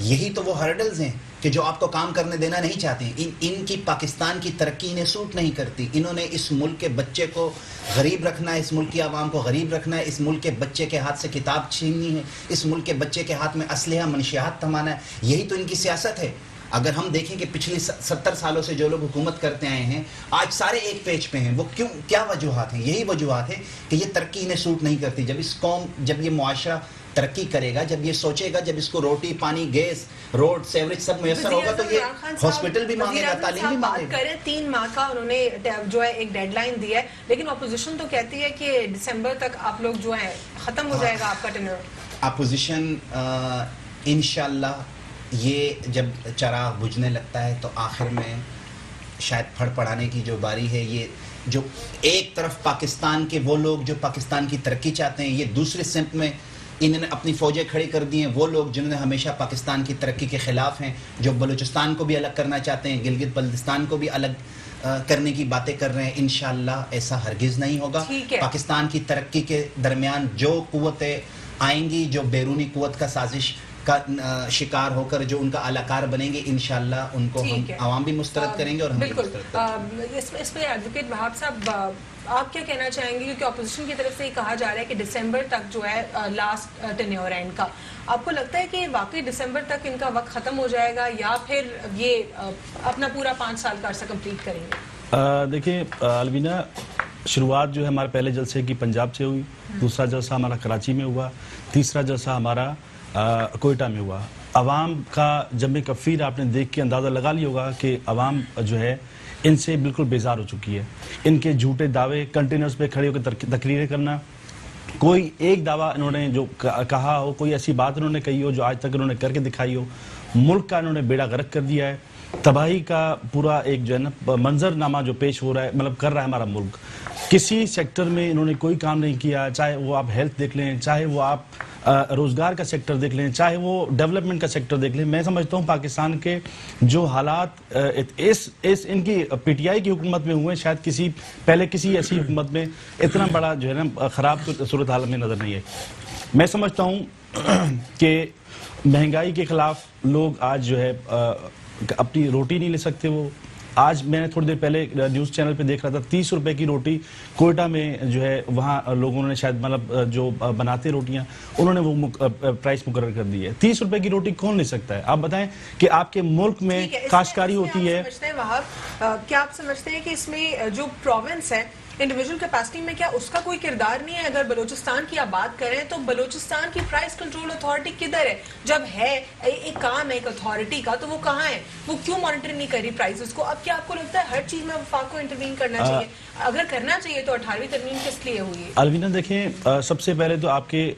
یہی تو وہ ہرڈلز ہیں کہ جو آپ کو کام کرنے دینا نہیں چاہتے ہیں. ان کی پاکستان کی ترقی انہیں سوٹ نہیں کرتی. انہوں نے اس ملک کے بچے کو غریب رکھنا ہے, اس ملک کی عوام کو غریب رکھنا ہے, اس ملک کے بچے کے ہاتھ سے کتاب چھیننی ہے, اس ملک کے بچے کے ہاتھ میں اسلحہ منشیات تھمانا ہے. یہی تو ان کی سیاست ہے. اگر ہم دیکھیں کہ پچھلی 70 سالوں سے جو لوگ حکومت کرتے آئے ہیں آج سارے ایک پیج پہ ہیں. وہ کیوں, کیا وجوہات ہیں؟ یہی وجوہات ہیں کہ یہ ترقی انہیں سوٹ نہیں کرتی. جب اس قوم, جب یہ معاشرہ ترقی کرے گا, جب یہ سوچے گا, جب اس کو روٹی پانی گیس روڈ سیوریج سب میسر ہوگا تو یہ ہاسپٹل بھی مانگے گا, تعلیم بھی مانگے گا. 3 ماہ کا انہوں نے جو ہے ایک ڈیڈ لائن دی ہے, لیکن اپوزیشن تو کہتی ہے کہ دسمبر تک آپ لوگ جو ہے ختم ہو جائے گا آپ کا ٹینیور. اپوزیشن انشاءاللہ یہ جب چراغ بجھنے لگتا ہے تو آخر میں شاید پھڑ پڑانے کی جو باری ہے, یہ جو ایک طرف پاکستان کے وہ لوگ جو پاکستان کی ترقی چاہتے ہیں, یہ دوسرے سمت میں انہوں نے اپنی فوجیں کھڑی کر دی ہیں وہ لوگ جنہوں نے ہمیشہ پاکستان کی ترقی کے خلاف ہیں, جو بلوچستان کو بھی الگ کرنا چاہتے ہیں, گلگت بلتستان کو بھی الگ کرنے کی باتیں کر رہے ہیں. انشاءاللہ ایسا ہرگز نہیں ہوگا. پاکستان کی ترقی کے درمیان جو قوتیں آئیں گی, جو بیرونی قوت کا سازش کا شکار ہو کر جو ان کا الاکار بنیں گے, انشاءاللہ ان کو ہم عوام بھی مسترد کریں گے اور ہم بھی مسترد کریں گے. اس پہ ایڈوکیٹ وہاب صاحب آپ کیا کہنا چاہیں گے, کیونکہ اپوزیشن کی طرف سے یہ کہا جا رہا ہے کہ دسمبر تک جو ہے لاسٹ ٹینیور ہے ان کا. آپ کو لگتا ہے کہ واقعی دسمبر تک ان کا وقت ختم ہو جائے گا یا پھر یہ اپنا پورا 5 سال کا عرصہ کمپلیٹ کریں گے؟ دیکھیں الوینا, شروعات جو ہے ہمارے پہلے جلسے کی پنجاب سے ہوئی, دوسرا جلسہ ہمارا کراچی میں ہوا, تیسرا جلسہ ہمارا کوئٹہ میں ہوا. عوام کا جمع کفیر آپ نے دیکھ کے اندازہ لگا لیا ہوگا کہ عوام جو ہے ان سے بالکل بیزار ہو چکی ہے. ان کے جھوٹے دعوے, کنٹینرز پہ کھڑے ہو کے تقریریں کرنا, کوئی ایک دعویٰ انہوں نے جو کہا ہو, کوئی ایسی بات انہوں نے کہی ہو جو آج تک انہوں نے کر کے دکھائی ہو, ملک کا انہوں نے بیڑا غرق کر دیا ہے. تباہی کا پورا ایک جو ہے نا منظر نامہ جو پیش ہو رہا ہے, مطلب کر رہا ہے ہمارا ملک. کسی سیکٹر میں انہوں نے کوئی کام نہیں کیا, چاہے وہ آپ ہیلتھ دیکھ لیں, چاہے وہ آپ روزگار کا سیکٹر دیکھ لیں, چاہے وہ ڈیولپمنٹ کا سیکٹر دیکھ لیں. میں سمجھتا ہوں پاکستان کے جو حالات ان کی پی ٹی آئی کی حکومت میں ہوئے, شاید پہلے کسی ایسی حکومت میں اتنا بڑا جو ہے نا خراب صورتحال میں نظر نہیں ہے. میں سمجھتا ہوں کہ مہنگائی کے خلاف لوگ آج جو ہے اپنی روٹی نہیں لے سکتے. وہ آج میں نے تھوڑی دیر پہلے نیوز چینل پہ دیکھ رہا تھا 30 روپے کی روٹی کوئٹہ میں جو ہے, وہاں لوگوں نے شاید مطلب جو بناتے روٹیاں انہوں نے وہ پرائس مقرر کر دی ہے. 30 روپے کی روٹی کون لے سکتا ہے؟ آپ بتائیں کہ آپ کے ملک میں کاشتکاری ہوتی ہے. کیا آپ سمجھتے ہیں کہ اس میں جو پروونس ہے انڈیویجول کیپیسٹی میں کیا اس کا کوئی کردار نہیں ہے؟ اگر بلوچستان کی آپ بات کریں تو بلوچستان کی پرائس کنٹرول اتھارٹی کدھر ہے؟ جب ہے ایک کام ہے ایک اتھارٹی کا تو وہ کہاں ہے؟ وہ کیوں مانیٹر نہیں کر رہی پرائسز کو؟ اب کیا آپ کو لگتا ہے ہر چیز میں وفاق کو انٹروین کرنا چاہیے؟ اگر کرنا چاہیے تو 18ویں ترمیم کس لیے ہوئی ہے؟ الوینا دیکھیں, سب سے پہلے تو آپ کے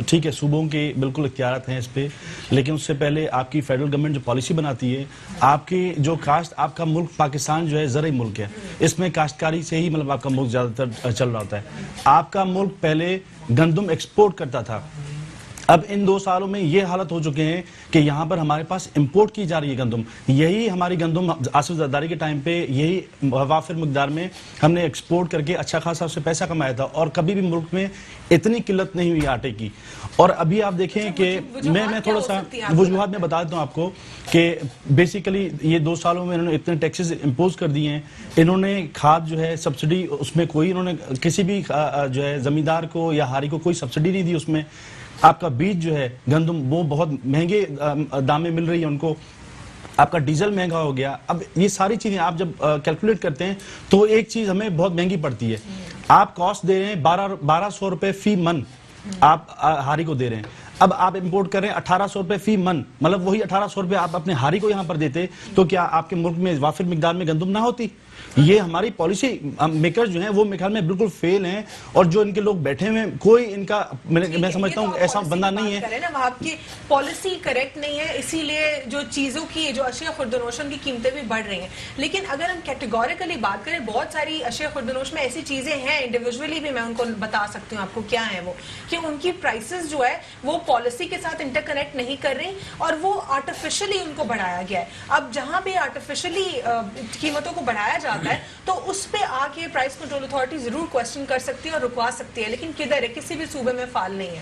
ٹھیک ہے صوبوں کے بالکل اختیارات ہیں اس پہ, لیکن اس سے پہلے آپ کی فیڈرل گورنمنٹ جو پالیسی بناتی ہے, آپ کی جو کاشت, آپ کا ملک پاکستان جو ہے زرعی ملک ہے, اس میں کاشتکاری سے ہی مطلب آپ کا ملک زیادہ تر چل رہا ہوتا ہے. آپ کا ملک پہلے گندم ایکسپورٹ کرتا تھا, اب ان 2 سالوں میں یہ حالت ہو چکے ہیں کہ یہاں پر ہمارے پاس امپورٹ کی جا رہی ہے گندم. یہی ہماری گندم آصف زرداری کے ٹائم پہ یہی وافر مقدار میں ہم نے ایکسپورٹ کر کے اچھا خاصا اس سے پیسہ کمایا تھا, اور کبھی بھی ملک میں اتنی قلت نہیں ہوئی آٹے کی. اور ابھی آپ دیکھیں کہ میں تھوڑا سا وجوہات میں بتا دیتا ہوں آپ کو کہ بیسیکلی یہ 2 سالوں میں انہوں نے اتنے ٹیکسز امپوز کر دیے ہیں. انہوں نے کھاد جو ہے سبسڈی اس میں کوئی, انہوں نے کسی بھی جو ہے زمیندار کو یا ہاری کو کوئی سبسڈی نہیں دی اس میں. آپ کا بیج جو ہے گندم وہ بہت مہنگے دام میں مل رہی ہے ان کو. آپ کا ڈیزل مہنگا ہو گیا. اب یہ ساری چیزیں آپ جب کیلکولیٹ کرتے ہیں تو ایک چیز ہمیں بہت مہنگی پڑتی ہے. آپ کاسٹ دے رہے ہیں 1200 روپے فی من آپ ہاری کو دے رہے ہیں. اب آپ امپورٹ کر رہے ہیں 1800 روپے فی من, مطلب وہی 1800 روپے آپ اپنے ہاری کو یہاں پر دیتے تو کیا آپ کے ملک میں وافر مقدار میں گندم نہ ہوتی؟ یہ ہماری پالیسی میکر جو ہیں وہ میرے خیال میں بالکل فیل ہیں, اور جو ان کے لوگ بیٹھے ہوئے کوئی ان کا میں سمجھتا ہوں ایسا بندہ نہیں ہے. آپ کی پالیسی کریکٹ نہیں ہے, اسی لیے جو چیزوں کی جو اشیاء خوردنوشن کی قیمتیں بھی بڑھ رہی ہیں. لیکن اگر ہم کیٹیگوریکلی بات کریں, بہت ساری اشیاء خوردنوش میں ایسی چیزیں ہیں, انڈیویجولی بھی میں ان کو بتا سکتی ہوں آپ کو کیا ہیں وہ, کہ ان کی پرائسز جو ہے وہ پالیسی کے ساتھ انٹر کنیکٹ نہیں کر رہی, اور وہ آرٹیفیشلی ان کو بڑھایا گیا ہے. اب جہاں بھی آرٹیفیشلی قیمتوں کو بڑھایا جاتا ہے تو اس پہ آ کے پرائس کنٹرول اتھارٹی ضرور کوسچن کر سکتی ہے اور رکوا سکتی ہے, لیکن کدھر ہے؟ کسی بھی صوبے میں فعال نہیں ہے.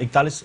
41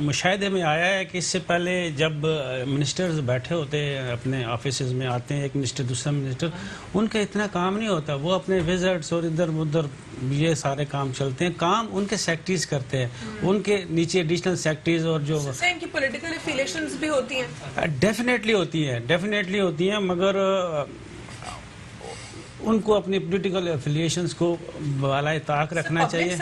مشاہدے میں آیا ہے کہ اس سے پہلے جب منسٹرز بیٹھے ہوتے ہیں اپنے آفیسز میں آتے ہیں ایک منسٹر دوسرا منسٹر ان کا اتنا کام نہیں ہوتا وہ اپنے وزٹس اور ادھر ادھر یہ سارے کام چلتے ہیں کام ان کے سیکٹریز کرتے ہیں ان کے نیچے ایڈیشنل سیکٹریز اور جو ان کی پولیٹیکل افیلیشنز بھی ہوتی ہیں ڈیفینیٹلی ہوتی ہیں مگر ان کو اپنی پولیٹیکل افیلیشنز کو بالائے طاق رکھنا چاہیے.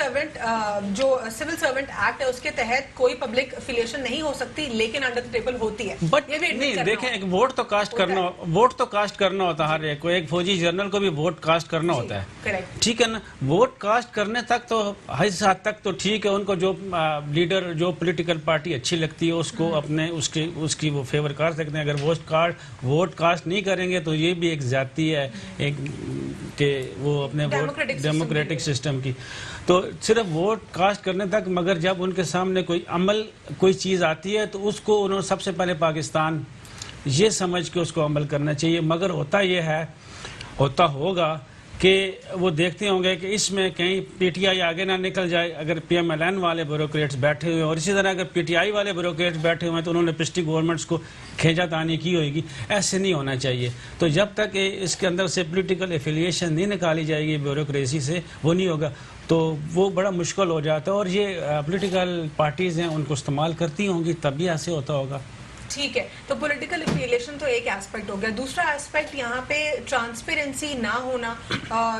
جو سول سرونٹ ایکٹ ہے اس کے تحت کوئی پبلک افیلیشن نہیں ہو سکتی لیکن انڈر دی ٹیبل ہوتی ہے. بٹ نہیں دیکھیں ایک ووٹ تو کاسٹ کرنا ہوتا ہے ہر ایک کو ایک فوجی جنرل کو بھی ووٹ کاسٹ کرنا ہوتا ہے ٹھیک ہے نا. ووٹ کاسٹ کرنے تک تو اس حد تک تو ٹھیک ہے ان کو جو لیڈر جو پولیٹیکل پارٹی اچھی لگتی ہے اس کو اپنے اس کی وہ فیور کر سکتے ہیں. اگر ووٹ کاسٹ نہیں کریں گے تو یہ بھی ایک زیادتی ہے ایک کہ وہ اپنے ڈیموکریٹک سسٹم کی تو صرف ووٹ کاسٹ کرنے تک مگر جب ان کے سامنے کوئی چیز آتی ہے تو اس کو انہوں سب سے پہلے پاکستان یہ سمجھ کے اس کو عمل کرنا چاہیے. مگر ہوتا ہوگا کہ وہ دیکھتے ہوں گے کہ اس میں کہیں پی ٹی آئی آگے نہ نکل جائے اگر پی ایم ایل این والے بیوروکریٹس بیٹھے ہوئے اور اسی طرح اگر پی ٹی آئی والے بیوروکریٹس بیٹھے ہوئے ہیں تو انہوں نے پچھلی گورنمنٹس کو کھینچا تانی کی ہوئے گی. ایسے نہیں ہونا چاہیے. تو جب تک اس کے اندر سے پولیٹیکل ایفیلیشن نہیں نکالی جائے گی بیوروکریسی سے وہ نہیں ہوگا تو وہ بڑا مشکل ہو جاتا ہے اور یہ پولیٹیکل پارٹیز ہیں ان کو استعمال کرتی ہوں گی تب بھی ایسے ہوتا ہوگا. ٹھیک ہے تو پولیٹیکل افیلیشن تو ایک ایسپیکٹ ہو گیا. دوسرا ایسپیکٹ یہاں پہ ٹرانسپیرنسی نہ ہونا.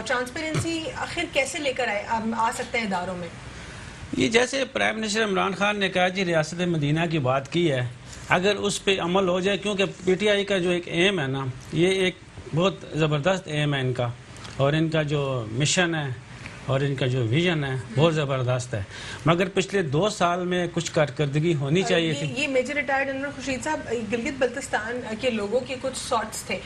ٹرانسپیرنسی آخر کیسے لے کر آ سکتے ہیں اداروں میں؟ یہ جیسے پرائم منسٹر عمران خان نے کہا جی ریاست مدینہ کی بات کی ہے اگر اس پہ عمل ہو جائے کیونکہ پی ٹی آئی کا جو ایک ایم ہے نا یہ ایک بہت زبردست ایم ہے ان کا اور ان کا جو مشن ہے اور ان کا جو ویژن ہے بہت زبردست ہے مگر پچھلے 2 سال میں کچھ کارکردگی ہونی چاہیے تھی. یہ میجر ریٹائرڈ جنرل خورشید صاحب گلگت بلتستان کے لوگوں کے کچھ سارٹس تھے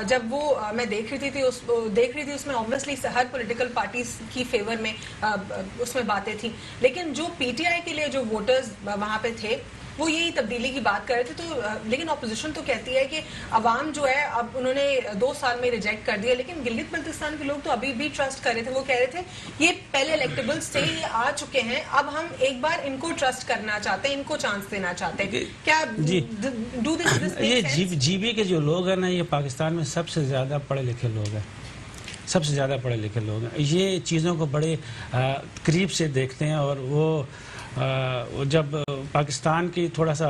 جب وہ میں دیکھ رہی تھی اس میں obviously ہر پولیٹیکل پارٹیز کی فیور میں اس میں باتیں تھیں لیکن جو پی ٹی آئی کے لیے جو ووٹرز وہاں پہ تھے وہ یہی تبدیلی کی بات کر رہے تھے. تو لیکن اپوزیشن تو کہتی ہے کہ عوام جو ہے اب انہوں نے 2 سال میں ریجیکٹ کر دیا لیکن گلگت بلتستان کے لوگ تو ابھی بھی ٹرسٹ کر رہے تھے. وہ کہہ رہے تھے یہ پہلے الیکٹیبلز تھے یہ آ چکے ہیں اب ہم ایک بار ان کو ٹرسٹ کرنا چاہتے ہیں ان کو چانس دینا چاہتے ہیں. کیا یہ جی بی کے جو لوگ ہیں نا یہ پاکستان میں سب سے زیادہ پڑھے لکھے لوگ ہیں یہ چیزوں کو بڑے قریب سے دیکھتے ہیں اور وہ جب پاکستان کی تھوڑا سا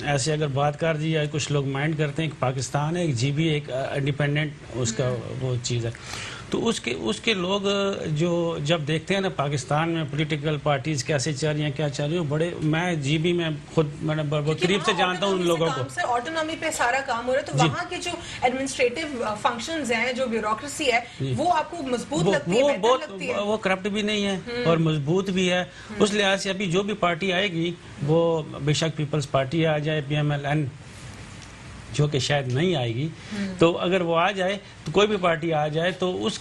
ایسے اگر بات کر دی جائے کچھ لوگ مائنڈ کرتے ہیں کہ پاکستان ہے ایک جی بی ایک انڈیپینڈنٹ اس کا وہ چیز ہے تو اس کے لوگ جو جب دیکھتے ہیں نا پاکستان میں پولیٹیکل پارٹیز کیسے چل رہی ہیں کیا چل رہی ہیں بڑے میں جی بی میں خود بہت قریب سے جانتا ہوں ان لوگوں کو. آٹونومی پہ سارا کام ہو رہا ہے تو وہاں کے جو ایڈمنسٹریٹو فنکشنز ہیں جو بیوروکریسی ہے وہ آپ کو مضبوط لگتی ہے وہ کرپٹ بھی نہیں ہے اور مضبوط بھی ہے. اس لحاظ سے ابھی جو بھی پارٹی آئے گی وہ بے شک پیپلز پارٹی آ جائے پی ایم ایل این جو کہ شاید نہیں آئے گی تو اگر وہ آ جائے تو کوئی بھی پارٹی آ جائے تو اس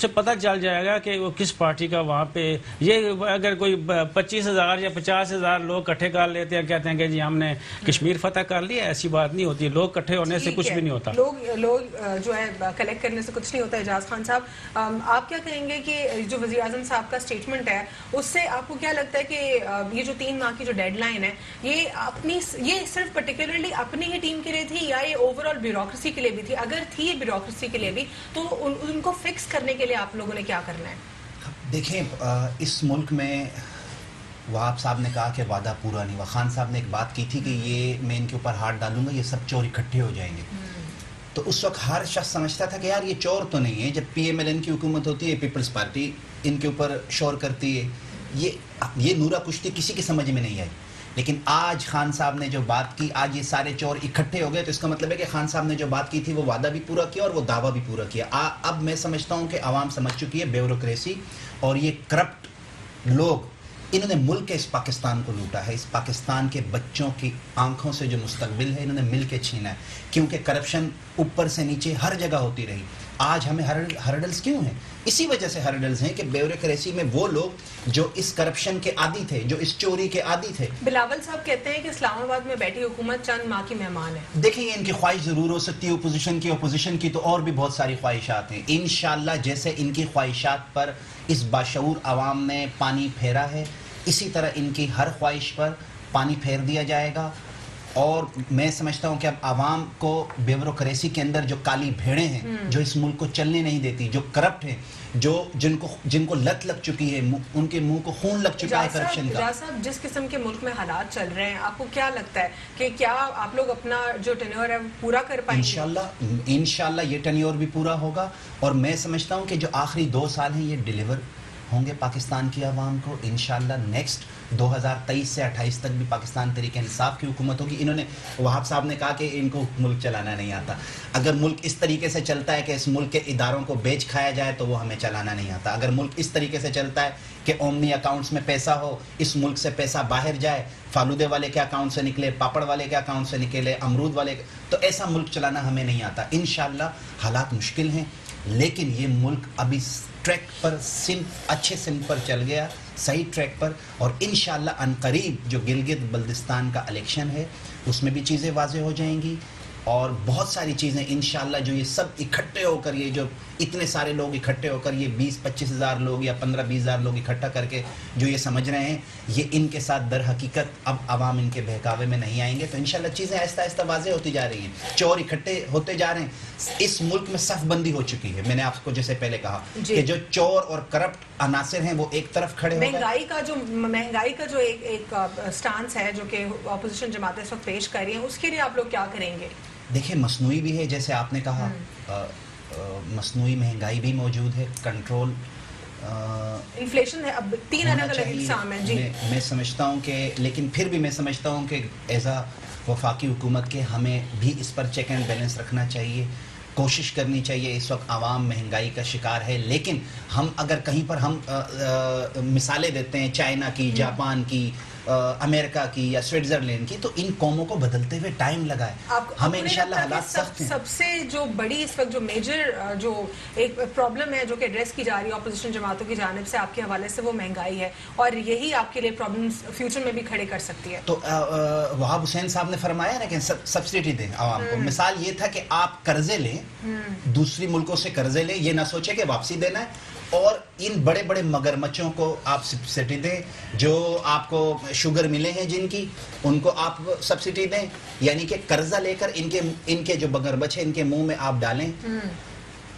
سے پتہ چل جائے گا کہ وہ کس پارٹی کا وہاں پہ یہ اگر کوئی 25,000 یا 50,000 لوگ اکٹھے کر لیتے ہیں کہتے ہیں کہ جی ہم نے کشمیر فتح کر لیا ایسی بات نہیں ہوتی. لوگ اکٹھے ہونے سے کچھ بھی نہیں ہوتا. لوگ جو ہے کلیکٹ کرنے سے کچھ نہیں ہوتا. اعجاز خان صاحب آپ کیا کہیں گے کہ جو وزیر اعظم صاحب کا اسٹیٹمنٹ ہے اس سے آپ کو کیا لگتا ہے کہ یہ جو 3 ماہ کی جو ڈیڈ لائن ہے یہ صرف پرٹیکولرلی اپنی ہی ٹیم کے لیے تھی یا یہ اوور آل بیوروکریسی کے لیے بھی تھی؟ اگر تھی یہ بیوروکریسی کے لیے بھی تو ان کو فکس کرنے کے لیے آپ لوگوں نے کیا کرنا ہے؟ دیکھیں اس ملک میں وہاب صاحب نے کہا کہ وعدہ پورا نہیں ہوا. خان صاحب نے ایک بات کی تھی کہ یہ میں ان کے اوپر ہاتھ ڈالوں گا یہ سب چور اکٹھے ہو جائیں گے. تو اس وقت ہر شخص سمجھتا تھا کہ یار یہ چور تو نہیں ہے. جب پی ایم ایل این کی حکومت ہوتی ہے پیپلز پارٹی ان کے اوپر شور کرتی ہے یہ نورا کشتی کسی کی سمجھ میں نہیں آئی. لیکن آج خان صاحب نے جو بات کی آج یہ سارے چور اکٹھے ہو گئے تو اس کا مطلب ہے کہ خان صاحب نے جو بات کی تھی وہ وعدہ بھی پورا کیا اور وہ دعویٰ بھی پورا کیا. اب میں سمجھتا ہوں کہ عوام سمجھ چکی ہے بیوروکریسی اور یہ کرپٹ لوگ انہوں نے ملک کے اس پاکستان کو لوٹا ہے. اس پاکستان کے بچوں کی آنکھوں سے جو مستقبل ہے انہوں نے مل کے چھینا ہے کیونکہ کرپشن اوپر سے نیچے ہر جگہ ہوتی رہی. آج ہمیں ہرڈلز کیوں ہیں؟ اسی وجہ سے ہرڈلز ہیں کہ بیوروکریسی میں وہ لوگ جو اس کرپشن کے عادی تھے جو اس چوری کے عادی تھے. بلاول صاحب کہتے ہیں کہ اسلام آباد میں بیٹھی حکومت چند ماہ کی مہمان ہے. دیکھیں یہ ان کی خواہش ضرور ہو سکتی ہے اپوزیشن کی تو اور بھی بہت ساری خواہشات ہیں. انشاءاللہ جیسے ان کی خواہشات پر اس باشعور عوام نے پانی پھیرا ہے اسی طرح ان کی ہر خواہش پر پانی پھیر دیا جائے گا. اور میں سمجھتا ہوں کہ اب عوام کو بیوروکریسی کے اندر جو کالی بھیڑیں ہیں جو اس ملک کو چلنے نہیں دیتی, جو کرپٹ ہیں, جن کو لت لگ چکی ہے, ان کے منہ کو خون لگ چکا ہے کرپشن کا. جا صاحب, جس قسم کے ملک میں حالات چل رہے ہیں, آپ کو کیا لگتا ہے کہ کیا آپ لوگ اپنا جو ٹینیور ہے پورا کر پائیں گے؟ انشاءاللہ یہ ٹینیور بھی پورا ہوگا, اور میں سمجھتا ہوں کہ جو آخری 2 سال ہیں یہ ڈیلیور ہوں گے پاکستان کی عوام کو. انشاءاللہ نیکسٹ 2023 سے 28 تک بھی پاکستان تحریک انصاف کی حکومت ہوگی. انہوں نے, وہاب صاحب نے کہا کہ ان کو ملک چلانا نہیں آتا. اگر ملک اس طریقے سے چلتا ہے کہ اس ملک کے اداروں کو بیچ کھایا جائے تو وہ ہمیں چلانا نہیں آتا. اگر ملک اس طریقے سے چلتا ہے کہ اومنی اکاؤنٹس میں پیسہ ہو, اس ملک سے پیسہ باہر جائے, فالودے والے کے اکاؤنٹ سے نکلے, پاپڑ والے کے اکاؤنٹ سے نکلے, امرود والے, تو ایسا ملک چلانا ہمیں نہیں آتا. انشاءاللہ حالات مشکل ہیں, لیکن یہ ملک ابھی ٹریک پر, اچھے سمت پر چل گیا, صحیح ٹریک پر. اور انشاءاللہ عنقریب جو گلگت بلتستان کا الیکشن ہے اس میں بھی چیزیں واضح ہو جائیں گی, اور بہت ساری چیزیں انشاءاللہ جو یہ سب اکٹھے ہو کر, یہ جو اتنے سارے لوگ اکٹھے ہو کر, یہ 20-25 ہزار لوگ یا 15-20 ہزار لوگ اکٹھا کر کے جو یہ سمجھ رہے ہیں, یہ ان کے ساتھ در حقیقت اب عوام ان کے بہکاوے میں نہیں آئیں گے. تو انشاءاللہ چیزیں آہستہ آہستہ واضح ہوتی جا رہی ہیں, چور اکٹھے ہوتے جا رہے ہیں. اس ملک میں صف بندی ہو چکی ہے. میں نے آپ کو جیسے پہلے کہا کہ جو چور اور کرپٹ عناصر ہیں وہ ایک طرف کھڑے ہو گئے. مہنگائی کا جو ایک سٹانس ہے جو کہ اپوزیشن جماعتیں اس وقت پیش کر رہی ہیں, اس کے لیے آپ لوگ کیا کریں گے؟ دیکھیں, مصنوعی بھی ہے جیسے آپ نے کہا, مصنوعی مہنگائی بھی موجود ہے, کنٹرول انفلیشن ہے, اب 3 الگ الگ اقسام ہیں. جی, میں سمجھتا ہوں کہ, لیکن پھر بھی میں سمجھتا ہوں کہ ایز اے وفاقی حکومت کے ہمیں بھی اس پر چیک اینڈ بیلنس رکھنا چاہیے, کوشش کرنی چاہیے. اس وقت عوام مہنگائی کا شکار ہے, لیکن ہم اگر کہیں پر ہم مثالیں دیتے ہیں چائنا کی, جاپان کی, امریکہ کی یا سوئٹزرلینڈ کی, تو ان قوموں کو بدلتے ہوئے ٹائم لگا ہے. ہمیں انشاءاللہ حالات سخت ہیں. سب سے جو بڑی اس وقت جو میجر جو ایک پرابلم ہے جو کہ ایڈریس کی جا رہی ہے اپوزیشن جماعتوں کی جانب سے آپ کے حوالے سے, وہ مہنگائی ہے, اور یہی آپ کے لیے پرابلمز فیوچر میں بھی کھڑے کر سکتی ہے. تو وہاب حسین صاحب نے فرمایا نا کہ سبسڈی دیں عوام کو. مثال یہ تھا کہ آپ قرضے لیں, دوسری ملکوں سے قرضے لیں, یہ نہ سوچیں کہ واپسی دینا ہے, اور ان بڑے بڑے مگرمچھوں کو آپ سبسڈی دیں. جو آپ کو شوگر ملے ہیں جن کی, ان کو آپ سبسڈی دیں, یعنی کہ قرضہ لے کر ان کے جو مگرمچھ ہیں ان کے منہ میں آپ ڈالیں.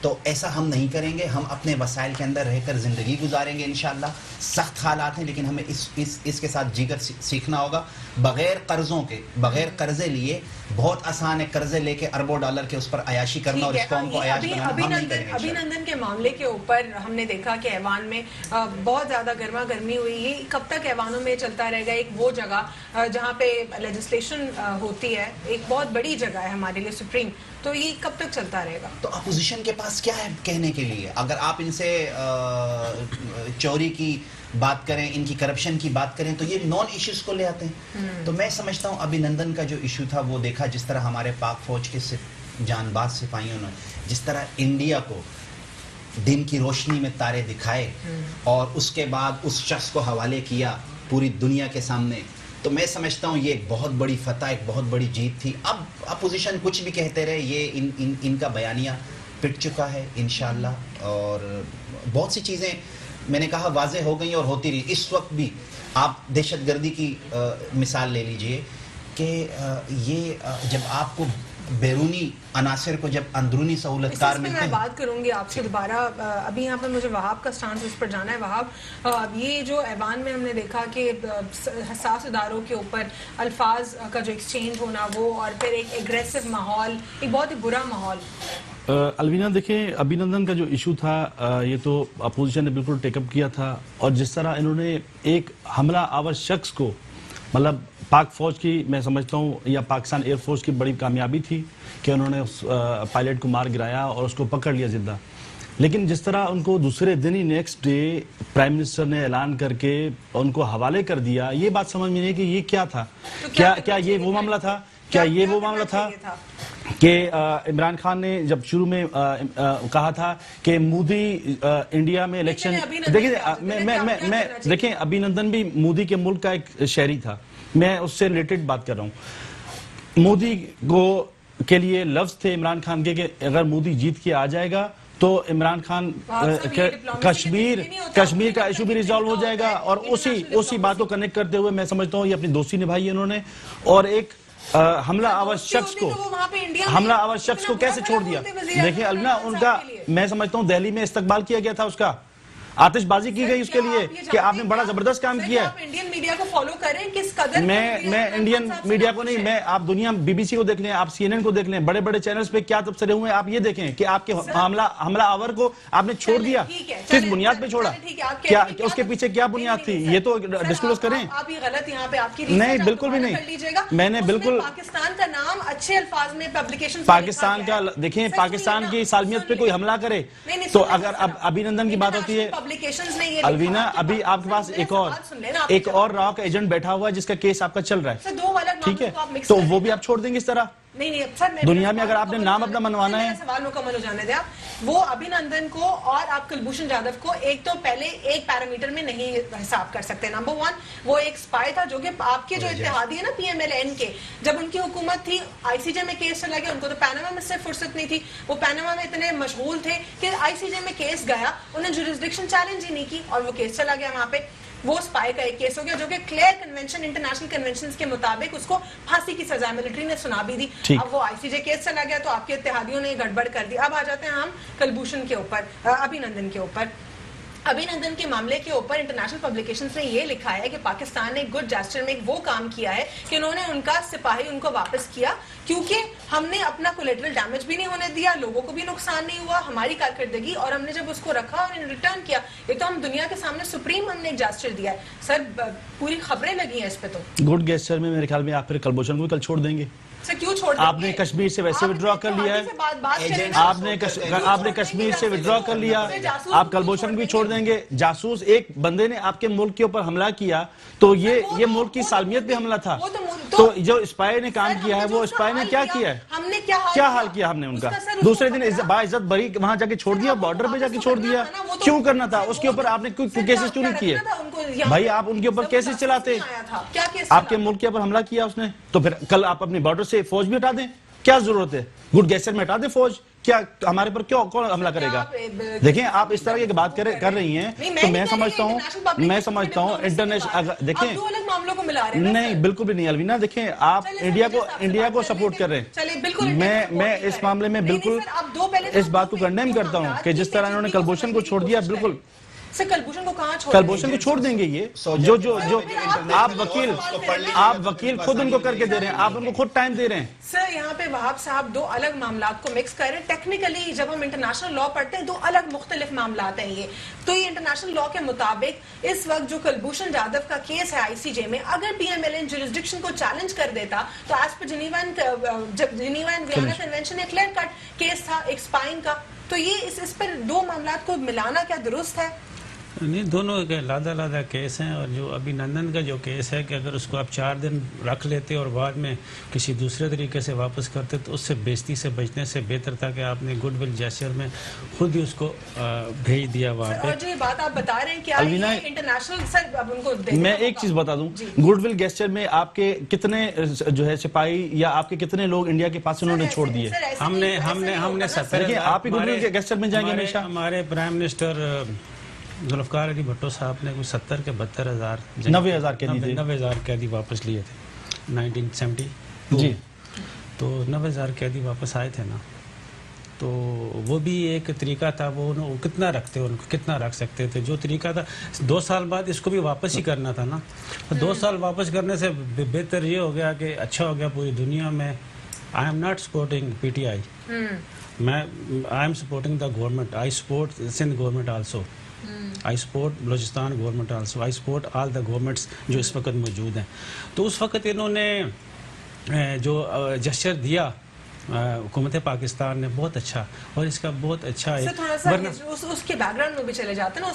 تو ایسا ہم نہیں کریں گے. ہم اپنے وسائل کے اندر رہ کر زندگی گزاریں گے انشاءاللہ. سخت حالات ہیں, لیکن ہمیں اس کے ساتھ جی کر سیکھنا ہوگا. بغیر قرضوں کے, بغیر قرضے لیے, بہت آسان ہے قرضے لے کے اربوں ڈالر کے اس پر عیاشی کرنا, اور اس قوم کو عیاش بنانا. ہم نہیں کریں گے. ابھی نندن کے معاملے کے اوپر ہم نے دیکھا کہ ایوان میں بہت زیادہ گرما گرمی ہوئی. یہ کب تک ایوانوں میں چلتا رہے گا؟ ایک وہ جگہ جہاں پہ لیجسلیشن ہوتی ہے, ایک بہت بڑی جگہ ہے ہمارے لیے سپریم, تو یہ کب تک چلتا رہے گا؟ تو اپوزیشن کے پاس کیا ہے کہنے کے لیے؟ اگر آپ ان سے چوری کی بات کریں, ان کی کرپشن کی بات کریں, تو یہ نان ایشوز کو لے آتے ہیں. تو میں سمجھتا ہوں ابھی نندن کا جو ایشو تھا وہ دیکھا, جس طرح ہمارے پاک فوج کے جان باز سپاہیوں نے جس طرح انڈیا کو دن کی روشنی میں تارے دکھائے اور اس کے بعد اس شخص کو حوالے کیا پوری دنیا کے سامنے, تو میں سمجھتا ہوں یہ ایک بہت بڑی فتح, ایک بہت بڑی جیت تھی. اب اپوزیشن کچھ بھی کہتے رہے, یہ ان کا بیانیہ پٹ چکا ہے انشاءاللہ, اور بہت سی چیزیں میں نے کہا واضح ہو گئی اور ہوتی رہی. اس وقت بھی آپ دہشت گردی کی مثال لے لیجئے کہ یہ جب آپ کو بیرونی عناصر کو جب اندرونی سہولت کار ملتے ہیں. میں بات کروں گی آپ سے دوبارہ, ابھی یہاں پر مجھے وہاب کا سٹانس اس پر جانا ہے. وہاب, یہ جو ایوان میں ہم نے دیکھا کہ حساس اداروں کے اوپر الفاظ کا جو ایکسچینج ہونا, وہ اور پھر ایک ایگریسو ماحول, ایک بہت ہی برا ماحول. الوینا دیکھیں, ابھینندن کا جو ایشو تھا یہ تو اپوزیشن نے بالکل ٹیک اپ کیا تھا, اور جس طرح انہوں نے ایک حملہ آور شخص کو, مطلب پاک فوج کی, میں سمجھتا ہوں یا پاکستان ایئر فورس کی بڑی کامیابی تھی کہ انہوں نے اس پائلٹ کو مار گرایا اور اس کو پکڑ لیا زندہ. لیکن جس طرح ان کو دوسرے دن ہی نیکسٹ ڈے پرائم منسٹر نے اعلان کر کے ان کو حوالے کر دیا, یہ بات سمجھ میں نہیں کہ یہ کیا تھا. کیا یہ وہ معاملہ تھا؟ کیا یہ وہ معاملہ تھا کہ عمران خان نے جب شروع میں کہا تھا کہ مودی انڈیا میں الیکشن, دیکھیں ابھینندن بھی مودی کے ملک کا ایک شہری تھا, میں اس سے ریلیٹڈ بات کر رہا ہوں. مودی کو کے لیے لفظ تھے عمران خان کے کہ اگر مودی جیت کے آ جائے گا تو عمران خان کشمیر کا ایشو بھی ریزالو ہو جائے گا, اور اسی بات کو کنیکٹ کرتے ہوئے میں سمجھتا ہوں یہ اپنی دوستی نبھائی ہے انہوں نے, اور ایک حملہ آور شخص کو کیسے چھوڑ دیا. دیکھیں الوینا, ان کا میں سمجھتا ہوں دہلی میں استقبال کیا گیا تھا, اس کا آتش بازی کی گئی اس کے لیے کہ آپ نے بڑا زبردست کام کیا ہے. انڈین میڈیا کو فالو کریں کس قدر میں انڈین میڈیا کو نہیں, میں آپ دنیا بی بی سی کو دیکھ لیں, آپ سی این این کو دیکھ لیں, بڑے بڑے چینلز پہ کیا تبصرے ہوئے ہیں آپ یہ دیکھیں کہ آپ کے حملہ آور کو آپ نے چھوڑ دیا, کس بنیاد پہ چھوڑا, کیا اس کے پیچھے کیا بنیاد تھی, یہ تو ڈسکلوز کریں. آپ یہ غلط یہاں پہ آپ کی نہیں بالکل بھی نہیں, میں نے بالکل پاکستان کا نام اچھے الفاظ میں پبلیکیشن پاکستان کا دیکھیں, پاکستان کی سالمیت پہ کوئی حملہ کرے تو اگر اب ابھینندن کی بات ہوتی ہے الوینا, ابھی آپ کے پاس ایک اور راک ایجنٹ بیٹھا ہوا ہے جس کا کیس آپ کا چل رہا ہے, ٹھیک ہے, تو وہ بھی آپ چھوڑ دیں گے اس طرح دنیا میں اگر آپ نے نام اپنا منوانا ہے. سوال مکمل ہو جانے دیا. وہ ابھینندن کو اور آپ کلبھوشن جادو کو ایک تو پہلے ایک پیرامیٹر میں نہیں حساب کر سکتے. نمبر 1, وہ ایک سپائی تھا جو کہ آپ کے جو اتحادی ہے نا پی ایم ایل این کے, جب ان کی حکومت تھی آئی سی جے میں کیس چلا گیا, ان کو تو پیناما میں سے فرصت نہیں تھی, وہ پیناما میں اتنے مشغول تھے کہ آئی سی جے میں کیس گیا, انہیں جورسڈکشن چیلنج ہی نہیں کی اور وہ کیس چلا گیا وہاں پہ. وہ سپائی کا ایک کیس ہو گیا جو کہ کلیئر کنونشن انٹرنیشنل کنونشنز کے مطابق اس کو پھانسی کی سزا ملٹری نے سنا بھی دی. اب وہ آئی سی جے کیس چلا گیا تو آپ کے اتحادیوں نے گڑبڑ کر دی. اب آ جاتے ہیں ہم کلبھوشن کے اوپر, ابھینندن کے اوپر. ابھینندن کے معاملے کے اوپر انٹرنیشنل پبلیکیشنز نے یہ لکھا ہے کہ پاکستان نے گڈ جیسچر میں وہ کام کیا ہے کہ انہوں نے ان کا سپاہی ان کو واپس کیا, کیونکہ ہم نے اپنا کولیٹرل ڈیمیج بھی نہیں ہونے دیا, لوگوں کو بھی نقصان نہیں ہوا, ہماری کارکردگی, اور ہم نے جب اس کو رکھا اور ریٹرن کیا, یہ تو ہم دنیا کے سامنے سپریم ہم نے ایک جیسچر دیا ہے. سر پوری خبریں لگی ہیں اس پہ. تو گڈ جیسچر میں میرے خیال میں آپ پھر کلبھوشن کو کل چھوڑ دیں گے. آپ نے کشمیر سے ویسے وڈرا کر لیا ہے, آپ نے کشمیر سے وڈرا کر لیا, آپ کلبھوشن بھی چھوڑ دیں گے. جاسوس ایک بندے نے آپ کے ملک کے اوپر حملہ کیا تو یہ ملک کی سالمیت پہ حملہ تھا. تو جو اسپائی نے کام کیا ہے وہ اسپائی نے کیا کیا ہے, کیا حال کیا ہم نے ان کا. دوسرے دن باعزت بری وہاں جا کے چھوڑ دیا, بارڈر پہ جا کے چھوڑ دیا. کیوں کرنا تھا, اس کے اوپر آپ نے کوئی کیسز کیوں نہیں کیے بھائی, آپ ان کے اوپر کیسز چلاتے, آپ کے ملک کے اوپر حملہ کیا اس نے, تو پھر کل آپ اپنی بارڈر سے فوج بھی ہٹا دیں, کیا ضرورت ہے, گڈ گیسچر میں ہٹا دیں فوج, کیا ہمارے پر کون حملہ کرے گا. دیکھیں آپ اس طرح کی بات کر رہی ہیں تو میں سمجھتا ہوں انٹرنیشنل, دیکھیں نہیں بالکل بھی نہیں الوینا, دیکھیں آپ انڈیا کو سپورٹ کر رہے ہیں, میں اس معاملے میں بالکل اس بات کو کنڈیم کرتا ہوں کہ جس طرح انہوں نے کلبھوشن کو چھوڑ دیا, بالکل کلبھوشن کو چھوڑ دیں گے. یہ جو آپ وکیل خود ان کو کر کے دے رہے ہیں, آپ ان کو خود ٹائم دے رہے ہیں. سر یہاں پہ وہاب صاحب دو الگ معاملات کو مکس کر رہے ہیں. ٹیکنیکلی جب ہم انٹرنیشنل لا پڑھتے ہیں دو الگ مختلف معاملات ہیں یہ. تو یہ انٹرنیشنل لا کے مطابق اس وقت جو کلبھوشن جادو کا کیس ہے آئی سی جے میں, اگر P M L N jurisdiction کو چیلنج کر دیتا تو ایز پر جنیوا اینڈ ویانا کنونشن ایک کلیئر کٹ کیس تھا ایک اسپائنگ کا. تو یہ اس پر دو معاملات کو ملانا کیا درست ہے؟ نہیں, دونوں کے علیحدہ کیس ہیں. اور جو ابھینندن کا جو کیس ہے کہ اگر اس کو آپ 4 دن رکھ لیتے اور بعد میں کسی دوسرے طریقے سے واپس کرتے تو اس سے بےزتی سے بچنے سے بہتر تھا کہ آپ نے گڈ ول جیسچر میں خود ہی اس کو بھیج دیا وہاں پہ. اور جو یہ بات آپ بتا رہے ہیں کہ یہ انٹرنیشنل, سر اب ان کو میں ایک چیز بتا دوں, گڈ ول جیسچر میں آپ کے کتنے جو ہے سپاہی یا آپ کے کتنے لوگ انڈیا کے پاس انہوں نے چھوڑ دیے. ہم نے 70, آپ ہی گڈ ول جیسچر میں جائیں گے ہمیشہ. ہمارے پرائم منسٹر ذوالفقار علی بھٹو صاحب نے کوئی 70 کے 72,000 90,000 قیدی واپس لیے تھے 1970. جی, تو 90,000 قیدی واپس آئے تھے نا, تو وہ بھی ایک طریقہ تھا. وہ کتنا رکھتے, ان کو کتنا رکھ سکتے تھے. جو طریقہ تھا 2 سال بعد اس کو بھی واپس ہی کرنا تھا نا. 2 سال واپس کرنے سے بہتر یہ ہو گیا کہ اچھا ہو گیا پوری دنیا میں. I am not supporting P T I, میں I am supporting the government. I support Sindh government also, I support Balochistan government also, I support all the governments جو اس وقت موجود ہیں. تو اس وقت انہوں نے جو جسچر دیا حکومت پاکستان نے بہت اچھا, اور اس کا بہت اچھا ہے. تھوڑا سا اس کے بیک گراؤنڈ میں بھی چلے جاتے ہیں نا.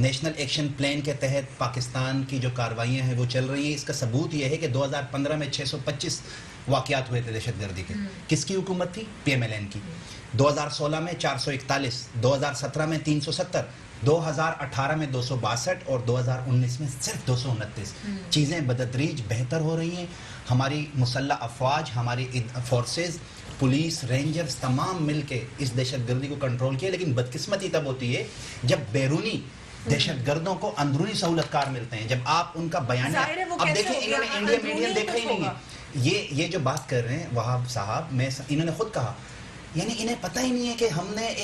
نیشنل ایکشن پلان کے تحت پاکستان کی جو کارروائیاں ہیں وہ چل رہی ہیں. اس کا ثبوت یہ ہے کہ 2015 میں 625 واقعات ہوئے تھے دہشت گردی کے. کس کی حکومت تھی؟ پی ایم ایل این کی. 2016 میں 441, 2017 میں 370, 2018 میں 262 اور 2019 میں صرف 229. چیزیں بتدریج بہتر ہو رہی ہیں. ہماری مسلح افواج, ہماری فورسز, پولیس, رینجرز تمام مل کے اس دہشت گردی کو کنٹرول کیا. لیکن بدقسمتی تب ہوتی ہے جب بیرونی دہشت گردوں کو اندرونی سہولت کار ملتے ہیں, جب آپ ان کا بیانیہ اب دیکھیں. انہوں نے انڈیا میڈیا دیکھا ہی نہیں ہے. یہ جو بات کر رہے ہیں وہاب صاحب, انہوں نے خود کہا, یعنی انہیں پتہ ہی نہیں ہے کہ ہم نے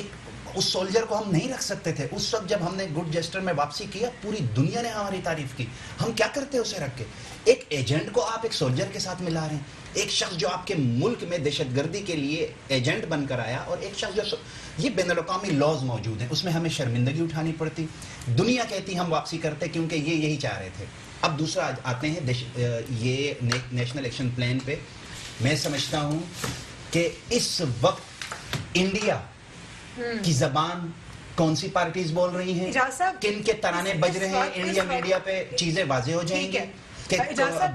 اس سولجر کو ہم نہیں رکھ سکتے تھے. اس وقت جب ہم نے گڈ جسٹر میں واپسی کیا, پوری دنیا نے ہماری تعریف کی. ہم کیا کرتے اسے رکھ کے؟ ایک ایجنٹ کو آپ ایک سولجر کے ساتھ ملا رہے ہیں, ایک شخص جو آپ کے ملک میں دہشت گردی کے لیے ایجنٹ بن کر آیا, اور ایک شخص جو یہ بین الاقوامی لاز موجود ہیں, اس میں ہمیں شرمندگی اٹھانی پڑتی. دنیا کہتی ہم واپسی کرتے کیونکہ یہ یہی چاہ رہے تھے. اب دوسرا آتے ہیں یہ نیشنل ایکشن پلان پہ. میں سمجھتا ہوں کہ اس وقت انڈیا کی زبان کون سی پارٹیز بول رہی ہیں, کن کے ترانے بج رہے ہیں, انڈیا میڈیا پہ چیزیں واضح ہو جائیں گی کہ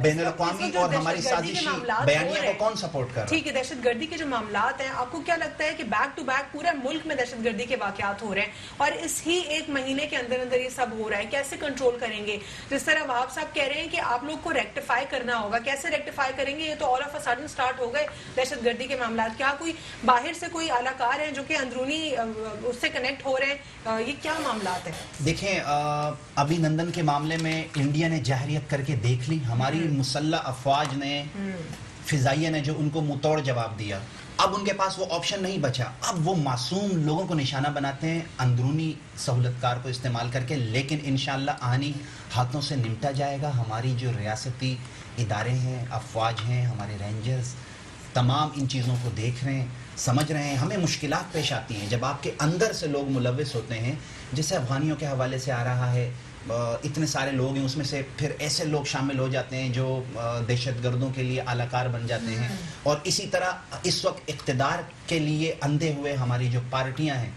بین الاقوامی اور ہماری سازشی بیانیہ کو کون سپورٹ کر رہا ہے. ٹھیک ہے, دہشت گردی کے جو معاملات ہیں, آپ کو کیا لگتا ہے کہ بیک ٹو بیک پورے ملک میں دہشت گردی کے واقعات ہو رہے ہیں, اور اس ہی ایک مہینے کے اندر اندر یہ سب ہو رہا ہے, کیسے کنٹرول کریں گے؟ جس طرح وہاب صاحب کہہ رہے ہیں کہ آپ لوگ کو ریکٹیفائی کرنا ہوگا, کیسے ریکٹیفائی کریں گے؟ یہ تو all of a sudden start ہو گئے دہشت گردی کے معاملات. کیا کوئی باہر سے کوئی اعلی کار ہیں جو کہ اندرونی اس سے کنیکٹ ہو رہے ہیں؟ یہ کیا معاملات ہیں؟ دیکھیں, ابھی نندن کے معاملے میں انڈیا نے جاہریت کر کے دیکھ لی. ہماری مسلح افواج نے, فضائیہ نے جو ان کو منہ توڑ جواب دیا. اب ان کے پاس وہ آپشن نہیں بچا. اب وہ معصوم لوگوں کو نشانہ بناتے ہیں اندرونی سہولت کار کو استعمال کر کے. لیکن انشاءاللہ آنی ہاتھوں سے نمٹا جائے گا. ہماری جو ریاستی ادارے ہیں, افواج ہیں, ہمارے رینجرز تمام ان چیزوں کو دیکھ رہے ہیں, سمجھ رہے ہیں. ہمیں مشکلات پیش آتی ہیں جب آپ کے اندر سے لوگ ملوث ہوتے ہیں, جیسے افغانیوں کے حوالے سے آ رہا ہے. اتنے سارے لوگ ہیں, اس میں سے پھر ایسے لوگ شامل ہو جاتے ہیں جو دہشت گردوں کے لیے اعلی کار بن جاتے ہیں. اور اسی طرح اس وقت اقتدار کے لیے اندھے ہوئے ہماری جو پارٹیاں ہیں,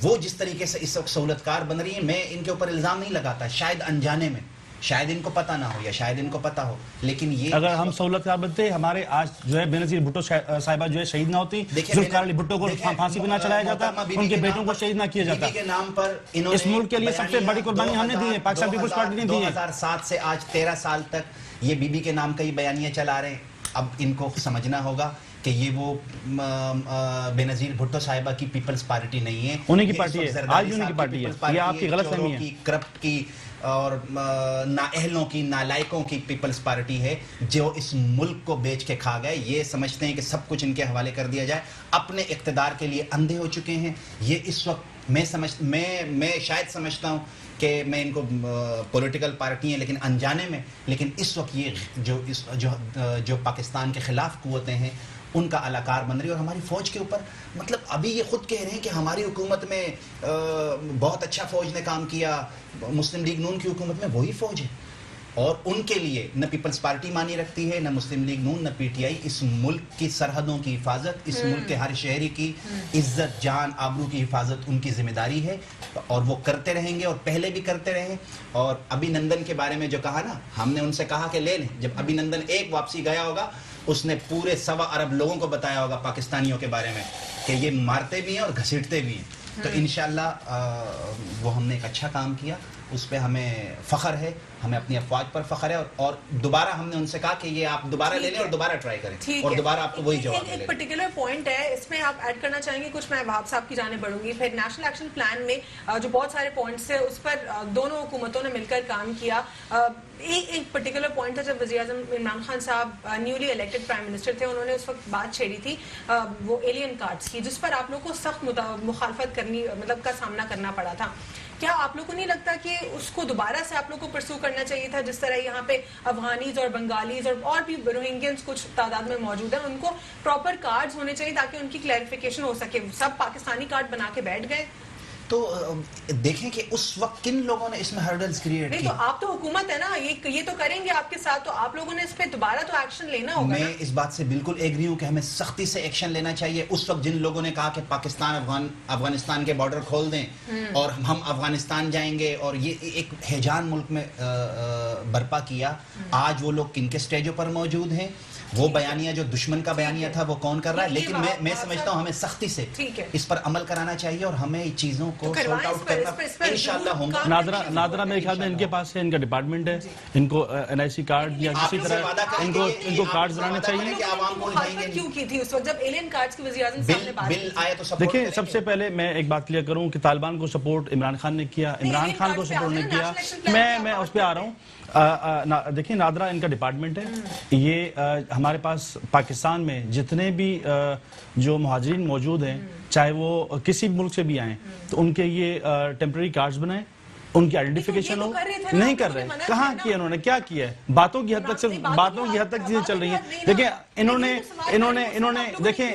وہ جس طریقے سے اس وقت سہولت کار بن رہی ہیں, میں ان کے اوپر الزام نہیں لگاتا. شاید انجانے میں, شاید ان کو پتہ نہ ہو یا شاید ان کو پتہ ہو, لیکن یہ اگر ہم سہولت کار بنتے, ہمارے آج جو ہے بینظیر بھٹو صاحبہ جو ہے شہید نہ ہوتی, ذوالفقار علی بھٹو کو پھانسی پہ نہ چلایا جاتا, ان کے بیٹوں کو شہید نہ کیا جاتا. کے نام پر اس ملک کے لیے سب سے بڑی قربانی ہم نے دی ہے, پاکستان پیپلز پارٹی نے دی ہے. 2007 سے آج 13 سال تک یہ بی بی کے نام کا ہی بیانیہ چلا رہے ہیں. اب ان کو سمجھنا ہوگا کہ یہ وہ بینظیر بھٹو صاحبہ کی پیپلز پارٹی نہیں ہے, انہیں کی پارٹی ہے, آج بھی انہیں کی پارٹی ہے. یہ آپ کی غلط فہمی ہے. کرپٹ کی اور نااہلوں کی, نالائقوں کی پیپلز پارٹی ہے جو اس ملک کو بیچ کے کھا گئے. یہ سمجھتے ہیں کہ سب کچھ ان کے حوالے کر دیا جائے, اپنے اقتدار کے لیے اندھے ہو چکے ہیں. یہ اس وقت میں شاید سمجھتا ہوں کہ میں ان کو پولیٹیکل پارٹی ہیں لیکن انجانے میں, لیکن اس وقت یہ جو پاکستان کے خلاف قوتیں ہیں ان کا اعلی کار بن رہی ہے. اور ہماری فوج کے اوپر, مطلب ابھی یہ خود کہہ رہے ہیں کہ ہماری حکومت میں بہت اچھا فوج نے کام کیا, مسلم لیگ نون کی حکومت میں وہی فوج ہے. اور ان کے لیے نہ پیپلز پارٹی مانی رکھتی ہے, نہ مسلم لیگ نون, نہ پی ٹی آئی. اس ملک کی سرحدوں کی حفاظت, اس ملک کے ہر شہری کی عزت, جان, آبرو کی حفاظت ان کی ذمہ داری ہے, اور وہ کرتے رہیں گے, اور پہلے بھی کرتے رہے. اور ابھی نندن کے بارے میں جو کہا نا, ہم نے ان سے کہا کہ لے لیں. جب ابھی نندن ایک واپسی گیا ہوگا, اس نے پورے 1.25 ارب لوگوں کو بتایا ہوگا پاکستانیوں کے بارے میں کہ یہ مارتے بھی ہیں اور گھسیٹتے بھی ہیں. تو انشاءاللہ وہ ہم نے ایک اچھا کام کیا, اس پہ ہمیں فخر ہے, ہمیں اپنی افواج پر فخر ہے. اور دوبارہ ہم نے ان سے کہا کہ یہ آپ دوبارہ لے لیں اور دوبارہ ٹرائی کریں, اور دوبارہ آپ کو وہی جواب ملے گا. ایک پرٹیکولر پوائنٹ ہے, اس میں آپ ایڈ کرنا چاہیں گے کچھ؟ میں وہاب صاحب کی جانب بڑھوں گی. پھر نیشنل ایکشن پلان میں جو بہت سارے پوائنٹس تھے, اس پر دونوں حکومتوں نے مل کر کام کیا. ایک پرٹیکولر پوائنٹ تھا جب وزیر اعظم عمران خان صاحب نیولی الیکٹڈ پرائم منسٹر تھے, انہوں نے اس وقت بات چھیڑی تھی وہ ایلین کارڈز کی, جس پر آپ لوگ کو سخت مخالفت کرنی, مطلب کا سامنا کرنا پڑا تھا. کیا آپ لوگ کو نہیں لگتا کہ اس کو دوبارہ سے آپ لوگ کو پرسو کرنا چاہیے تھا؟ جس طرح یہاں پہ افغانیز اور بنگالیز اور بھی روہنگینز کچھ تعداد میں موجود ہیں, ان کو پراپر کارڈز ہونے چاہیے تاکہ ان کی کلیریفیکیشن ہو سکے. سب پاکستانی کارڈ بنا کے بیٹھ گئے. تو دیکھیں کہ اس وقت کن لوگوں نے اس میں ہرڈلز کریٹ نہیں کی. تو آپ تو حکومت ہے نا, یہ تو کریں گے آپ کے ساتھ, تو آپ لوگوں نے اس پہ دوبارہ تو ایکشن لینا ہوگا. میں اس بات سے بالکل ایگری ہوں کہ ہمیں سختی سے ایکشن لینا چاہیے. اس وقت جن لوگوں نے کہا کہ پاکستان افغانستان کے بارڈر کھول دیں اور ہم افغانستان جائیں گے, اور یہ ایک ہیجان ملک میں برپا کیا, آج وہ لوگ کن کے سٹیجوں پر موجود ہیں, وہ بیانیہ جو دشمن کا بیانیہ تھا وہ کون کر رہا ہے. لیکن میں سمجھتا ہوں ہمیں سختی سے اس پر عمل کرانا چاہیے اور ہمیں چیزوں کو سورٹ آؤٹ کرنا انشاءاللہ ہوگا. نادرا میرے خیال میں ان کے پاس ہے, ان کا ڈپارٹمنٹ ہے, ان کو NIC کارڈ یا کسی طرح ان کو کارڈ بنانے چاہیے. کیوں کی تھی اس وقت جب ایلین کارڈز کی وزیر اعظم صاحب نے بات کی؟ بل آیا تو دیکھیں, سب سے پہلے میں ایک بات کلیئر کروں کہ طالبان کو سپورٹ عمران خان نے کیا, عمران خان کو سپورٹ نہیں کیا. میں اس پہ آ رہا ہوں. دیکھیں, نادرا ان کا ڈپارٹمنٹ ہے. یہ ہمارے پاس پاکستان میں جتنے بھی جو مہاجرین موجود ہیں, چاہے وہ کسی بھی ملک سے بھی آئیں, تو ان کے یہ ٹیمپرری کارڈز بنائیں, ان کی آئیڈینٹیفیکیشن ہو. نہیں کر رہے. کہاں کیا انہوں نے, کیا کیا ہے؟ باتوں کی حد تک صرف باتوں کی حد تک چیزیں چل رہی ہیں. دیکھیں, انہوں نے دیکھیں,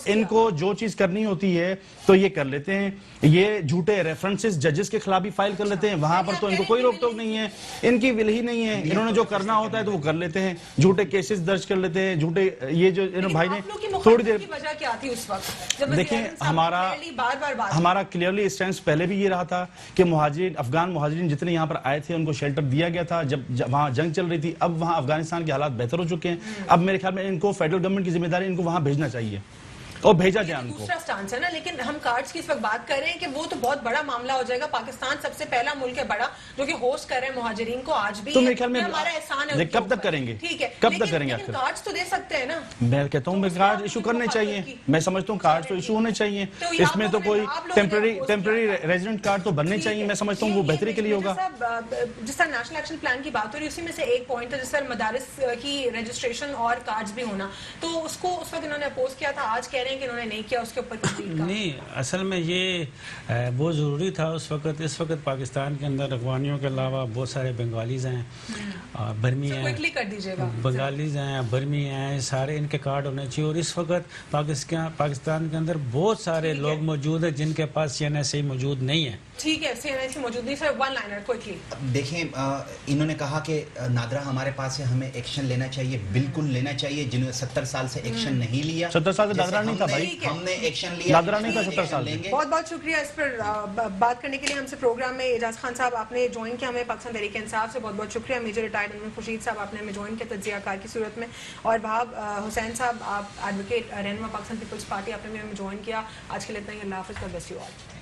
ان کو جو چیز کرنی ہوتی ہے تو یہ کر لیتے ہیں. یہ جھوٹے ریفرنسز ججز کے خلاف بھی فائل کر لیتے ہیں, وہاں پر تو ان کو کوئی روک ٹوک نہیں ہے, ان کی ول ہی نہیں ہے. انہوں نے جو کرنا ہوتا ہے تو وہ کر لیتے ہیں, جھوٹے کیسز درج کر لیتے ہیں, جھوٹے. یہ جو بھائی نے تھوڑی دیر دیکھیں, ہمارا کلیئرلی اسٹینس پہلے بھی یہ رہا تھا کہ افغان مہاجرین جتنے یہاں پر آئے تھے ان کو شیلٹر دیا گیا تھا جب وہاں جنگ چل رہی تھی. اب وہاں افغانستان کے حالات بہتر ہو چکے ہیں. اب میرے خیال میں ان کو فیڈرل گورنمنٹ کی ذمہ داری ان کو وہاں بھیجنا چاہیے اور بھیجا جائے ان کو. دوسرا سٹانس ہے نا, لیکن ہم کارڈز کی اس وقت بات کر رہے ہیں کہ وہ تو بہت بڑا معاملہ ہو جائے گا. پاکستان سب سے پہلا ملک ہے بڑا جو کہ ہوسٹ کر رہے ہیں مہاجرین کو. آج بھی تو میرے خیال میں ہمارا احسان ہے. کب تک کریں گے, ٹھیک ہے, کب تک کریں گے لیکن کارڈز تو دے سکتے ہیں نا. میں کہتا ہوں کارڈ ایشو کرنے چاہیے. میں سمجھتا ہوں کارڈ تو ایشو ہونے چاہیے. اس میں تو کوئی ٹیمپرری ریزیڈنٹ کارڈ تو بننے چاہیے. میں سمجھتا ہوں وہ بہتری کے لیے ہوگا. جس طرح نیشنل ایکشن پلان کی بات ہو رہی ہے, اسی میں سے ایک پوائنٹ ہے جس طرح مدارس کی رجسٹریشن اور کارڈز بھی ہونا, تو اس کو اس وقت انہوں نے اپوز کیا تھا. آج کہہ رہے ہیں کہ انہوں نے نہیں کیا اس کے اوپر. نہیں, اصل میں یہ بہت ضروری تھا اس وقت. اس وقت پاکستان کے اندر افغانیوں کے علاوہ بہت سارے بنگالیز ہیں, برمی ہیں, بنگالیز ہیں, برمی ہیں, سارے ان کے کارڈ ہونے چاہیے. اور اس وقت پاکستان کے اندر بہت سارے لوگ موجود ہیں جن کے پاس CNSA موجود نہیں ہے. ٹھیک ہے, CNSA موجود نہیں. Sir one liner quickly. دیکھیں, انہوں نے کہا کہ نادرا ہمارے پاس ہے, ہمیں ایکشن لینا چاہیے. بالکل لینا چاہیے. جنہوں نے 70 سال سے ایکشن نہیں لیا, 70 سال سے نادرا نہیں تھا بھائی, ہم نے ایکشن لیا. نادرا نہیں تھا 70 سال. بہت بہت شکریہ اس پر بات کرنے کے لیے ہم سے پروگرام میں. اعجاز خان صاحب آپ نے جوائن کیا ہمیں پاکستان تحریک انصاف سے, بہت بہت شکریہ. میجر ریٹائرڈ انور خورشید صاحب آپ نے ہمیں جوائن کیا تجزیہ کار کی صورت میں, اور وہاب حسین صاحب آپ ایڈوکیٹ رہنما پاکستان پیپلز پارٹی, آپ نے ہمیں جوائن کیا. آج کے لیے اتنا ہی. اللہ حافظ. God bless you all.